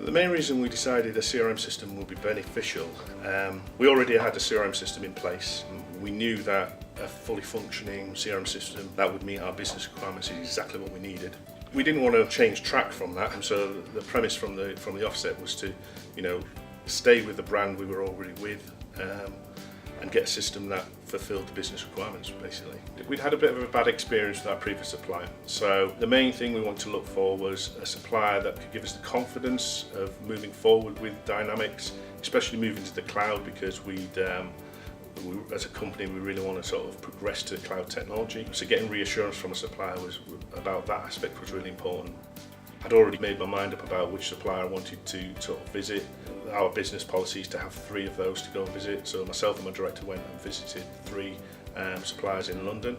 The main reason we decided a CRM system would be beneficial, we already had a CRM system in place. We knew that a fully functioning CRM system that would meet our business requirements is exactly what we needed. We didn't want to change track from that, and so the premise from the offset was to, stay with the brand we were already with, and get a system that fulfilled the business requirements, basically. We'd had a bit of a bad experience with our previous supplier, so the main thing we wanted to look for was a supplier that could give us the confidence of moving forward with Dynamics, especially moving to the cloud, because as a company we really want to sort of progress to cloud technology. So getting reassurance from a supplier about that aspect was really important. I'd already made my mind up about which supplier I wanted to sort of visit. Our business policy is to have 3 of those to go and visit, so myself and my director went and visited 3 suppliers in London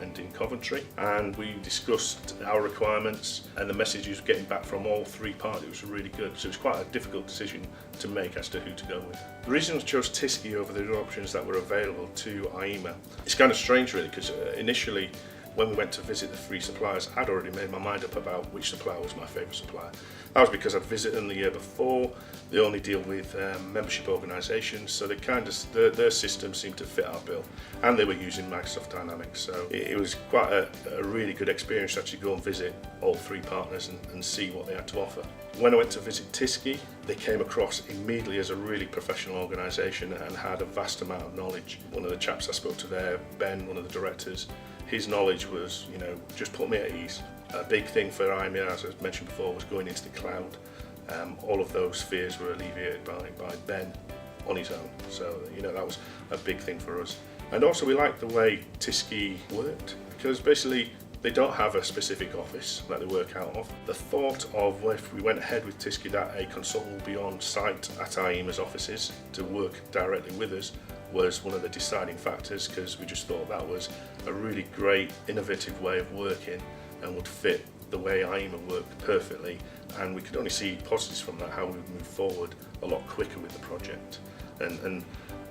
and in Coventry, and we discussed our requirements, and the messages getting back from all 3 parties was really good, so it was quite a difficult decision to make as to who to go with. The reason I chose Tyskie over the other options that were available to IEMA, it's kind of strange really, because initially when we went to visit the 3 suppliers, I'd already made my mind up about which supplier was my favourite supplier. That was because I'd visited them the year before. They only deal with membership organisations, so their system seemed to fit our bill, and they were using Microsoft Dynamics, so it was quite a really good experience to actually go and visit all 3 partners and see what they had to offer. When I went to visit Tyskie, they came across immediately as a really professional organisation and had a vast amount of knowledge. One of the chaps I spoke to there, Ben, one of the directors, his knowledge was, just put me at ease. A big thing for IEMA, as I mentioned before, was going into the cloud. All of those fears were alleviated by Ben on his own. So, that was a big thing for us. And also we liked the way Tyskie worked, because basically they don't have a specific office that they work out of. The thought of, if we went ahead with Tyskie, that a consultant would be on site at IEMA's offices to work directly with us was one of the deciding factors, because we just thought that was a really great, innovative way of working and would fit the way IEMA worked perfectly, and we could only see positives from that, how we would move forward a lot quicker with the project. And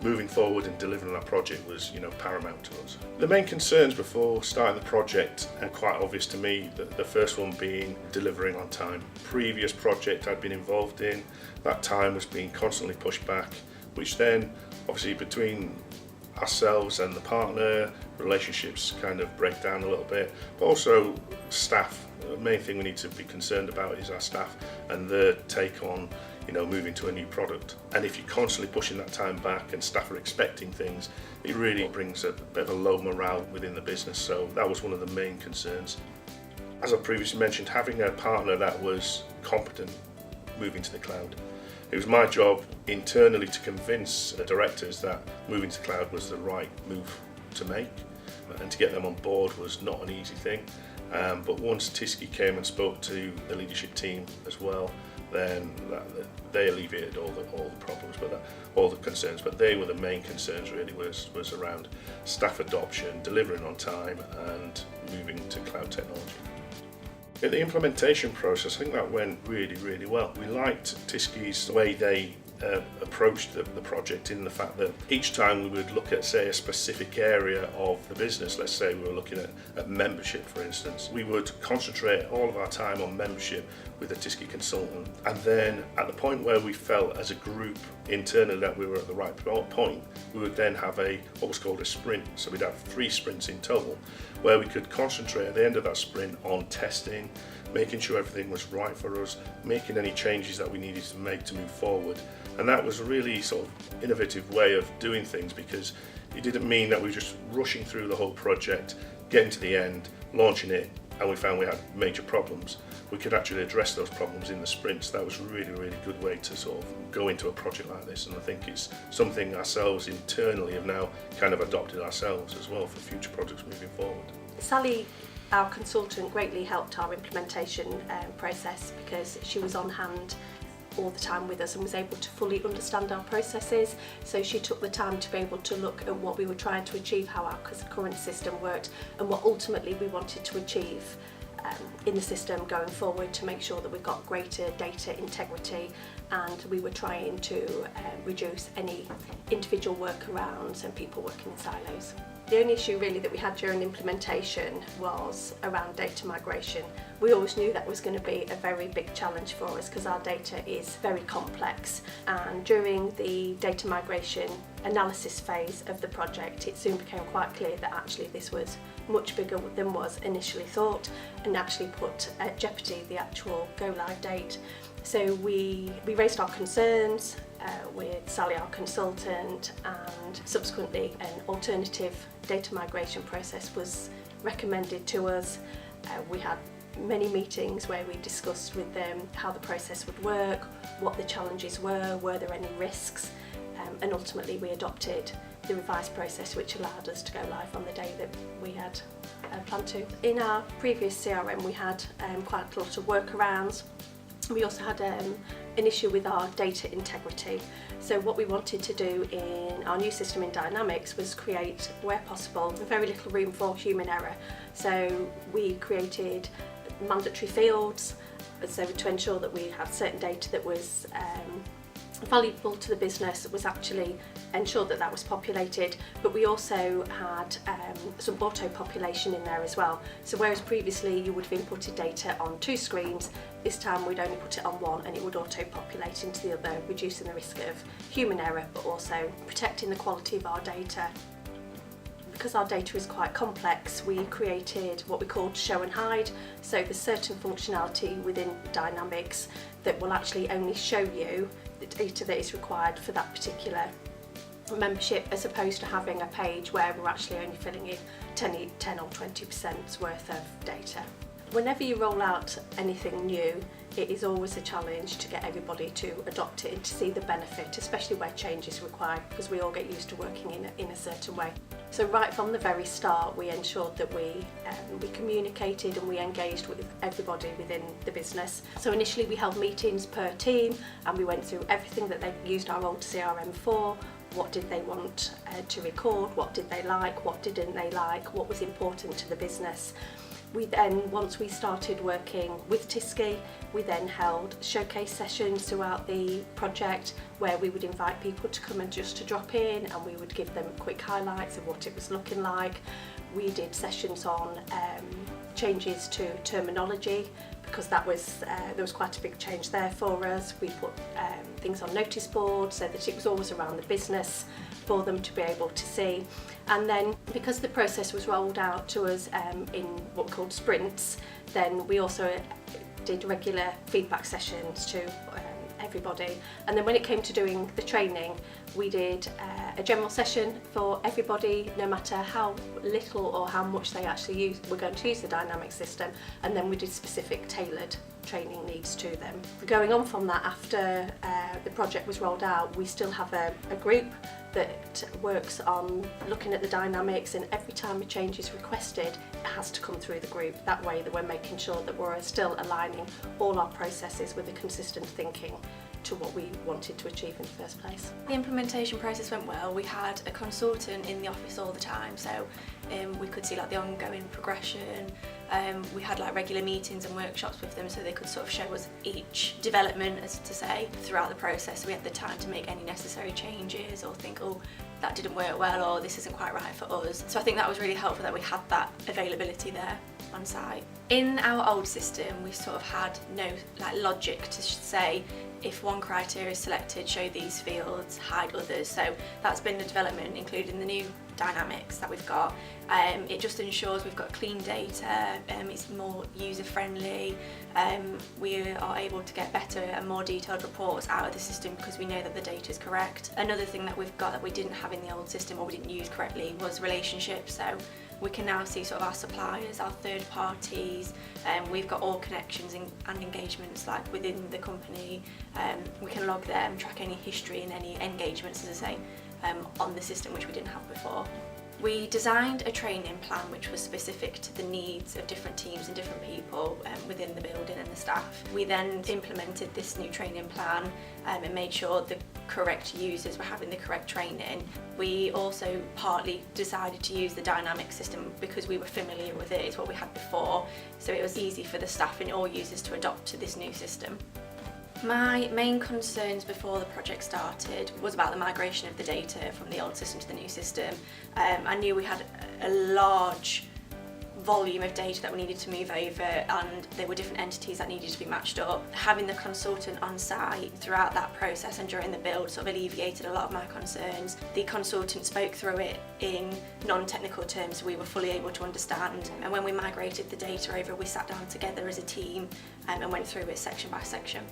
moving forward and delivering that project was, paramount to us. The main concerns before starting the project are quite obvious to me, the first one being delivering on time. Previous project I'd been involved in, that time was being constantly pushed back, which then, obviously between ourselves and the partner, relationships kind of break down a little bit, but also staff. The main thing we need to be concerned about is our staff and their take on moving to a new product. And if you're constantly pushing that time back and staff are expecting things, it really brings a bit of a low morale within the business. So that was one of the main concerns. As I previously mentioned, having a partner that was competent moving to the cloud. It was my job internally to convince the directors that moving to the cloud was the right move to make, and to get them on board was not an easy thing. But once Tyskie came and spoke to the leadership team as well, then they alleviated all the problems, all the concerns. But they were the main concerns really, was around staff adoption, delivering on time, and moving to cloud technology. In the implementation process, I think that went really, really well. We liked Tyskie's way they approached the project, in the fact that each time we would look at, say, a specific area of the business, let's say we were looking at membership, for instance, we would concentrate all of our time on membership with a Tyskie consultant, and then at the point where we felt as a group internally that we were at the right point, we would then have what was called a sprint. So we'd have 3 sprints in total, where we could concentrate at the end of that sprint on testing, making sure everything was right for us, making any changes that we needed to make to move forward. And that was a really sort of innovative way of doing things, because it didn't mean that we were just rushing through the whole project, getting to the end, launching it, and we found we had major problems. We could actually address those problems in the sprints. That was a really, really good way to sort of go into a project like this, and I think it's something ourselves internally have now kind of adopted ourselves as well for future projects moving forward. Sally, our consultant, greatly helped our implementation process, because she was on hand all the time with us and was able to fully understand our processes. So she took the time to be able to look at what we were trying to achieve, how our current system worked, and what ultimately we wanted to achieve in the system going forward, to make sure that we got greater data integrity, and we were trying to reduce any individual workarounds and people working in silos. The only issue really that we had during implementation was around data migration. We always knew that was going to be a very big challenge for us because our data is very complex, and during the data migration analysis phase of the project it soon became quite clear that actually this was much bigger than was initially thought and actually put at jeopardy the actual go live date. So we raised our concerns with Sally, our consultant, and subsequently an alternative data migration process was recommended to us. We had many meetings where we discussed with them how the process would work, what the challenges were there any risks, and ultimately we adopted the revised process which allowed us to go live on the day that we had planned to. In our previous CRM we had quite a lot of workarounds. We also had an issue with our data integrity. So what we wanted to do in our new system in Dynamics was create, where possible, very little room for human error. So we created mandatory fields so to ensure that we had certain data that was valuable to the business, was actually ensured that that was populated, but we also had some auto population in there as well. So whereas previously you would have inputted data on 2 screens, this time we'd only put it on 1 and it would auto populate into the other, reducing the risk of human error but also protecting the quality of our data. Because our data is quite complex, we created what we called show and hide. So there's certain functionality within Dynamics that will actually only show you the data that is required for that particular membership, as opposed to having a page where we're actually only filling in 10 or 20% worth of data. Whenever you roll out anything new, it is always a challenge to get everybody to adopt it and to see the benefit, especially where change is required, because we all get used to working in a certain way. So right from the very start we ensured that we communicated and we engaged with everybody within the business. So initially we held meetings per team and we went through everything that they used our old CRM for. What did they want to record, what did they like, what didn't they like, what was important to the business. We then, once we started working with Tisky, we then held showcase sessions throughout the project where we would invite people to come and just to drop in, and we would give them quick highlights of what it was looking like. We did sessions on changes to terminology, because that was there was quite a big change there for us. We put things on notice boards so that it was always around the business for them to be able to see. And then because the process was rolled out to us in what we called sprints, then we also did regular feedback sessions to everybody. And then when it came to doing the training, we did a general session for everybody, no matter how little or how much they actually were going to use the dynamic system, and then we did specific tailored training needs to them. Going on from that, after the project was rolled out, we still have a group that works on looking at the dynamics, and every time a change is requested it has to come through the group. That way that we're making sure that we're still aligning all our processes with a consistent thinking to what we wanted to achieve in the first place. The implementation process went well. We had a consultant in the office all the time, so we could see like the ongoing progression. We had like regular meetings and workshops with them so they could sort of show us each development, as to say, throughout the process. We had the time to make any necessary changes or think, oh, that didn't work well, or this isn't quite right for us. So I think that was really helpful that we had that availability there on site. In our old system, we sort of had no like logic to say, if one criteria is selected, show these fields, hide others. So that's been the development included in the new dynamics that we've got. It just ensures we've got clean data, it's more user friendly, we are able to get better and more detailed reports out of the system because we know that the data is correct. Another thing that we've got that we didn't have in the old system or we didn't use correctly was relationships. So we can now see sort of our suppliers, our third parties, we've got all connections and engagements like within the company. We can log them, track any history and any engagements, as I say, on the system, which we didn't have before. We designed a training plan which was specific to the needs of different teams and different people within the building and the staff. We then implemented this new training plan and made sure the correct users were having the correct training. We also partly decided to use the dynamic system because we were familiar with it, it's what we had before, so it was easy for the staff and all users to adopt to this new system. My main concerns before the project started was about the migration of the data from the old system to the new system. I knew we had a large volume of data that we needed to move over, and there were different entities that needed to be matched up. Having the consultant on site throughout that process and during the build sort of alleviated a lot of my concerns. The consultant spoke through it in non-technical terms we were fully able to understand, and when we migrated the data over, we sat down together as a team and went through it section by section.